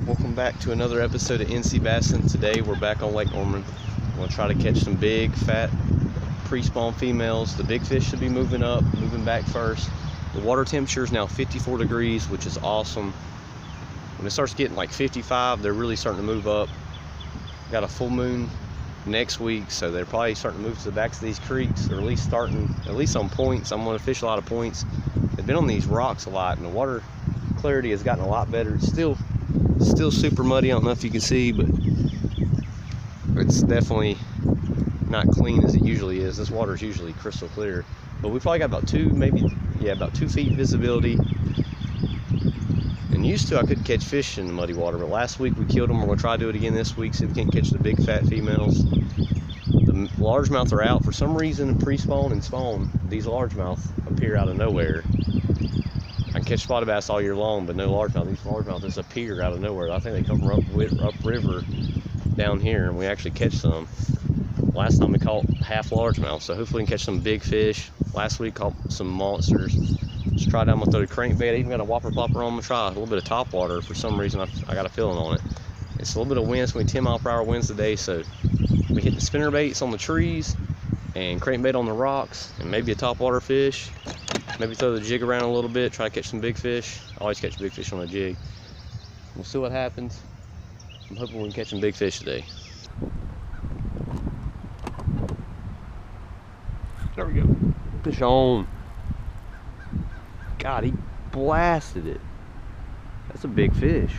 Welcome back to another episode of NC Bassin. Today we're back on Lake Norman. We're going to try to catch some big, fat, pre-spawn females. The big fish should be moving back first. The water temperature is now 54 degrees, which is awesome. When it starts getting like 55, they're really starting to move up. Got a full moon next week, so they're probably starting to move to the backs of these creeks, or at least on points. I'm going to fish a lot of points. They've been on these rocks a lot, and the water clarity has gotten a lot better. It's still super muddy. I don't know if you can see, but it's definitely not clean as it usually is. This water is usually crystal clear, but we probably got about 2 feet visibility. And used to I could catch fish in the muddy water, but last week we killed them. We're going to try to do it again this week, see if we can't catch the big fat females. The largemouth are out for some reason. In pre-spawn and spawn, these largemouth appear out of nowhere. I can catch spotted bass all year long, but no largemouth. These largemouth just appear out of nowhere. I think they come from upriver down here, and we actually catch some. Last time we caught half largemouth, so hopefully we can catch some big fish. Last week caught some monsters. Just tried out. I'm gonna throw the crankbait. I even got a whopper plopper on. I'm gonna try a little bit of top water. For some reason, I got a feeling on it. It's a little bit of wind. It's gonna be 10-mile-per-hour winds today, so we hit the spinner baits on the trees and crankbait on the rocks, and maybe a top water fish. Maybe throw the jig around a little bit, try to catch some big fish. I always catch big fish on a jig. We'll see what happens. I'm hoping we can catch some big fish today. There we go. Fish on. God, he blasted it. That's a big fish.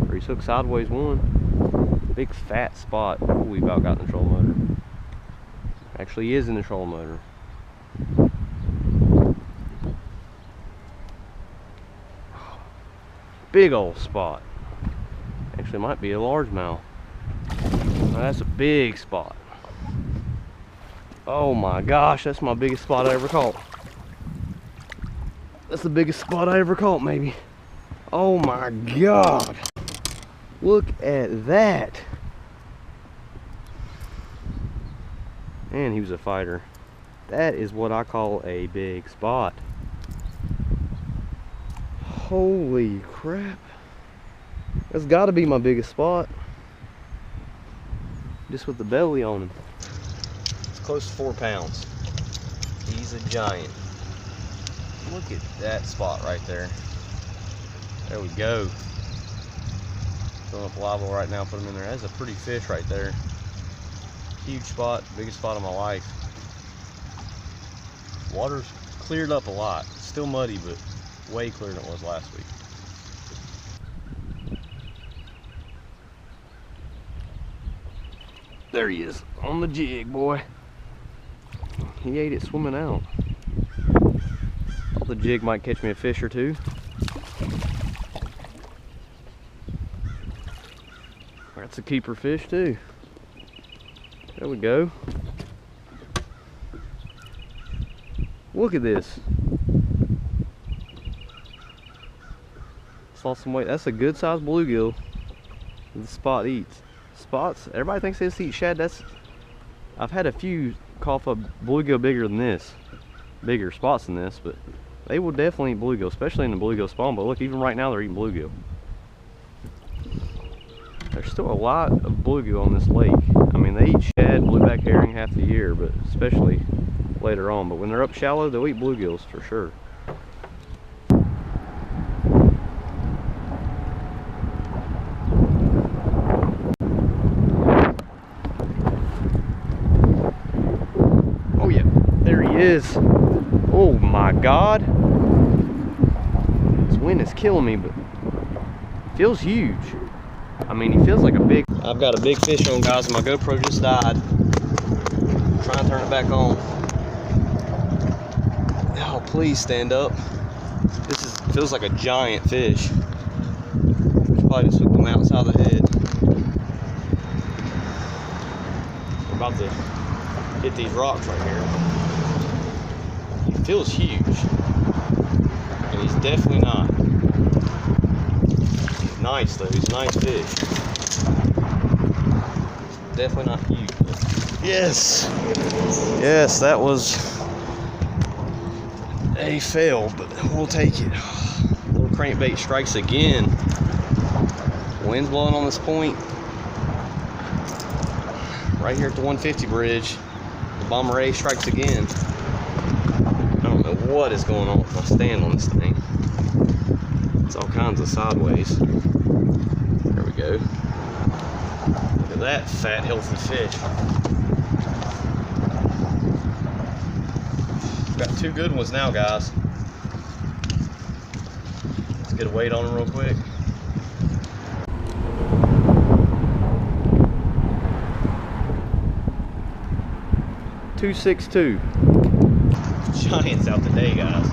Or he's hooked sideways one. Big fat spot. Oh, we about got in the trolling motor. Actually, he is in the trolling motor. Big old spot. Actually, might be a largemouth. Oh, that's a big spot. Oh my gosh, that's my biggest spot I ever caught. That's the biggest spot I ever caught, maybe. Oh my God. Look at that. And he was a fighter. That is what I call a big spot. Holy crap. That's got to be my biggest spot. Just with the belly on him. It's close to 4 pounds. He's a giant. Look at that spot right there. There we go. Filling up live well right now, put him in there. That's a pretty fish right there. Huge spot, biggest spot of my life. Water's cleared up a lot. Still muddy, but way clearer than it was last week. There he is, on the jig, boy. He ate it swimming out. Thought the jig might catch me a fish or two. That's a keeper fish too. There we go. Look at this. Saw some weight. That's a good sized bluegill. The spot eats. Spots, everybody thinks they just eat shad. I've had a few cough up bluegill bigger than this. Bigger spots than this, but they will definitely eat bluegill, especially in the bluegill spawn. But look, even right now they're eating bluegill. There's still a lot of bluegill on this lake. I mean, they eat shad, blueback herring half the year, but especially later on. But when they're up shallow, they'll eat bluegills for sure. Oh yeah, there he is. Oh my God. This wind is killing me, but it feels huge. I mean, he feels like a big... I've got a big fish on, guys. My GoPro just died. I'm trying to turn it back on. Oh, please stand up. Feels like a giant fish. Probably just hooked him outside the head. We're about to hit these rocks right here. He feels huge. And he's definitely not. Nice though, he's a nice fish. Definitely not huge. Yes! Yes, that was a fail, but we'll take it. Little crankbait strikes again. Wind's blowing on this point. Right here at the 150 bridge. The Bomber A strikes again. I don't know what is going on with my stand on this thing. It's all kinds of sideways. There we go. Look at that fat, healthy fish. Got two good ones now, guys. Let's get a weight on them real quick. .262. Giants out today, guys.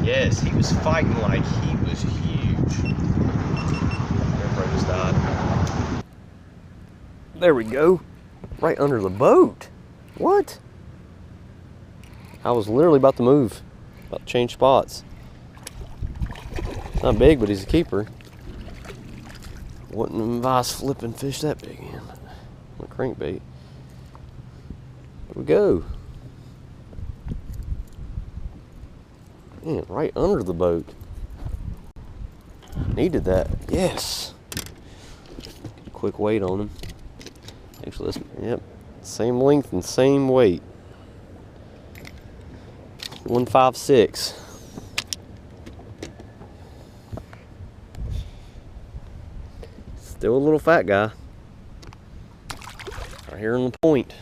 Yes, he was fighting like he was huge. Everybody just died. There we go. Right under the boat. What? I was literally about to move. About to change spots. Not big, but he's a keeper. Wouldn't advise flipping fish that big in. On a crankbait. There we go. Man, right under the boat. Needed that. Yes. Quick weight on him. Actually, let's, yep. Same length and same weight. 156. Still a little fat guy. Right here on the point.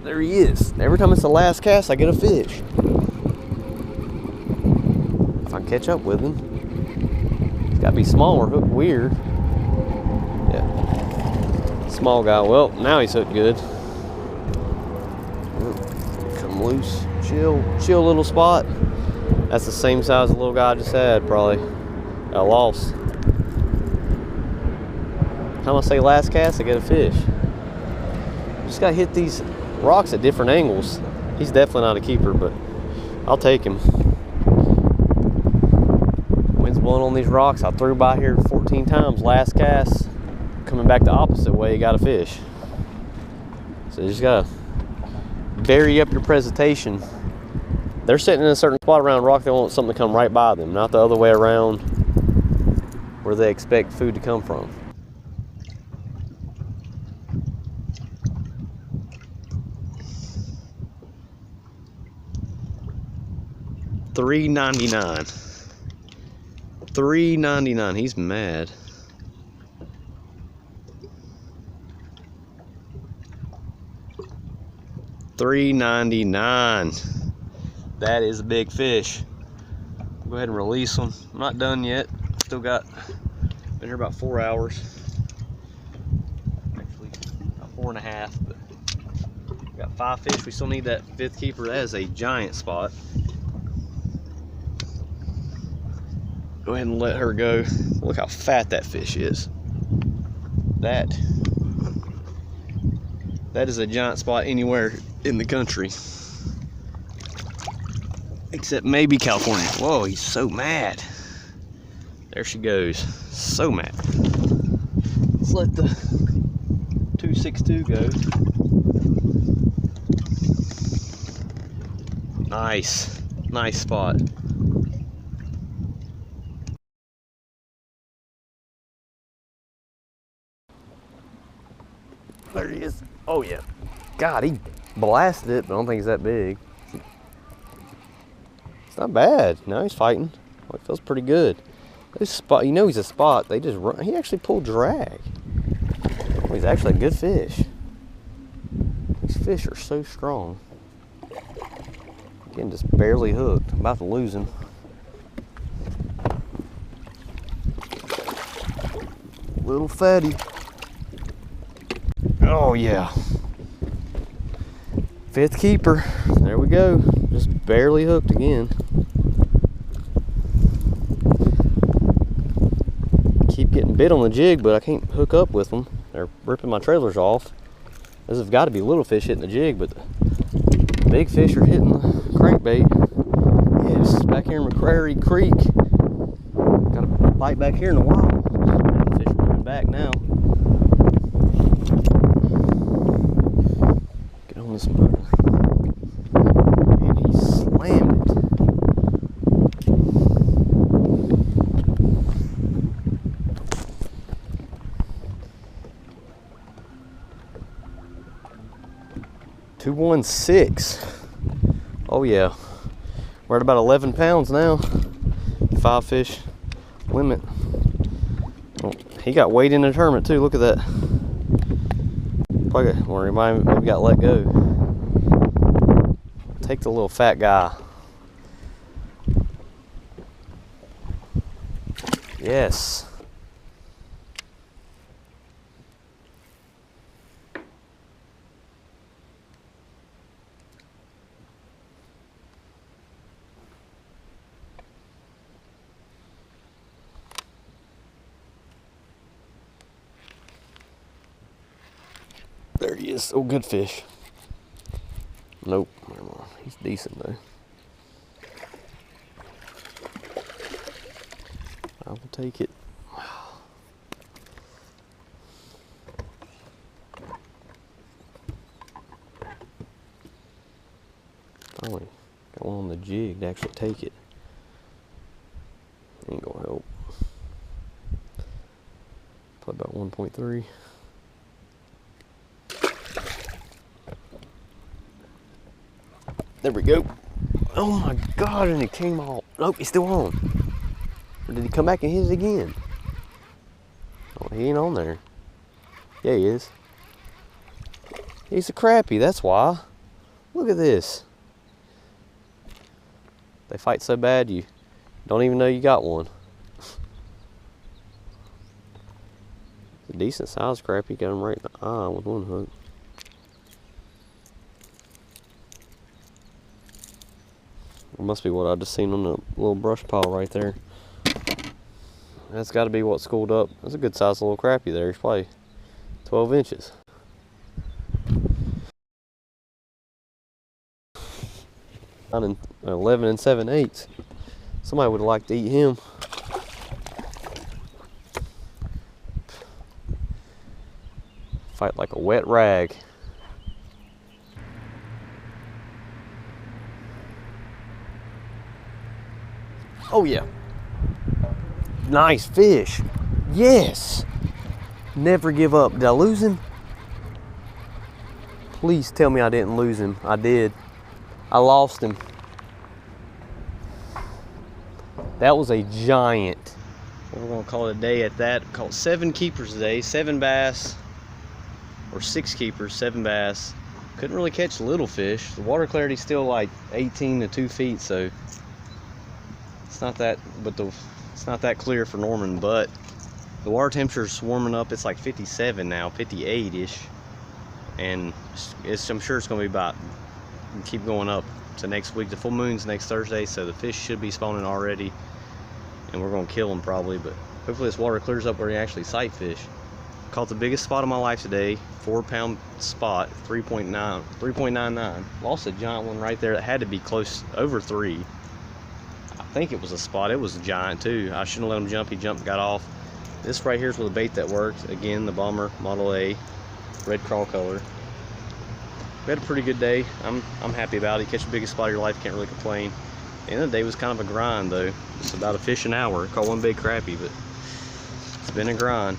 There he is. Every time it's the last cast, I get a fish. If I catch up with him. He's gotta be small or hooked weird. Yeah. Small guy. Well, now he's hooked good. Come loose. Chill little spot. That's the same size the little guy I just had, probably. I lost. Time I say last cast, I get a fish. Just gotta hit these rocks at different angles. He's definitely not a keeper, but I'll take him. Wind's blowing on these rocks. I threw by here 14 times. Last cast, coming back the opposite way, you got a fish. So you just gotta vary up your presentation. They're sitting in a certain spot around a rock, they want something to come right by them, not the other way around where they expect food to come from. $3.99. $3.99. He's mad. $3.99. That is a big fish. Go ahead and release them. I'm not done yet. Still got, been here about 4 hours. Actually, about 4.5, but we got 5 fish. We still need that 5th keeper. That is a giant spot. Go ahead and let her go. Look how fat that fish is. That is a giant spot anywhere in the country. Except maybe California. Whoa, he's so mad. There she goes. So mad. Let's let the 262 go. Nice. Nice spot. There he is. Oh yeah. God, he blasted it, but I don't think he's that big. It's not bad. Now he's fighting. Oh, it feels pretty good. This spot, you know he's a spot. They just run. He actually pulled drag. Oh, he's actually a good fish. These fish are so strong. Again, just barely hooked. I'm about to lose him. Little fatty. Oh yeah. 5th keeper. There we go. Just barely hooked again. Keep getting bit on the jig, but I can't hook up with them. They're ripping my trailers off. Those have got to be little fish hitting the jig, but the big fish are hitting the crankbait. Yes, back here in McCrary Creek. Got a bite back here in a while. The fish are moving back now. Get on this motor. And he slammed it. 216. Oh yeah. We're at about 11 pounds now. 5 fish limit. Oh, he got weight in the tournament too. Look at that. Probably well, remind me, maybe got let go. Take the little fat guy. Yes. There he is. Oh, good fish. Nope. He's decent though. I will take it. Finally got one on the jig to actually take it. Ain't gonna help. Probably about 1.3. There we go. Oh my God, and it came off. Nope, he's still on. Or did he come back and hit it again? Oh, he ain't on there. Yeah, he is. He's a crappie, that's why. Look at this. They fight so bad you don't even know you got one. It's a decent sized crappie. Got him right in the eye with one hook. It must be what I just seen on the little brush pile right there. That's got to be what schooled up. That's a good sized little crappie there. He's probably 12 inches. And 11 7/8. Somebody would have liked to eat him. Fight like a wet rag. Oh yeah. Nice fish. Yes. Never give up. Did I lose him? Please tell me I didn't lose him. I did. I lost him. That was a giant. We're gonna call it a day at that. Call it 7 keepers today. 7 bass. Or 6 keepers, 7 bass. Couldn't really catch little fish. The water clarity's still like 18 to 2 feet, so it's not that, but it's not that clear for Norman, but the water temperature's warming up. It's like 57 now, 58-ish, and I'm sure it's gonna be about, keep going up to next week. The full moon's next Thursday, so the fish should be spawning already, and we're gonna kill them probably, but hopefully this water clears up where you actually sight fish. Caught the biggest spot of my life today, 4-pound spot, 3.99. Lost a giant one right there that had to be close, over 3. I think it was a spot. It was a giant too. I shouldn't have let him jump. He jumped, got off. This right here is with a bait that worked. Again, the Bomber Model A, red crawl color. We had a pretty good day. I'm happy about it. You catch the biggest spot of your life, can't really complain. The end of the day was kind of a grind though. It's about a fish an hour. Caught one big crappie, but it's been a grind.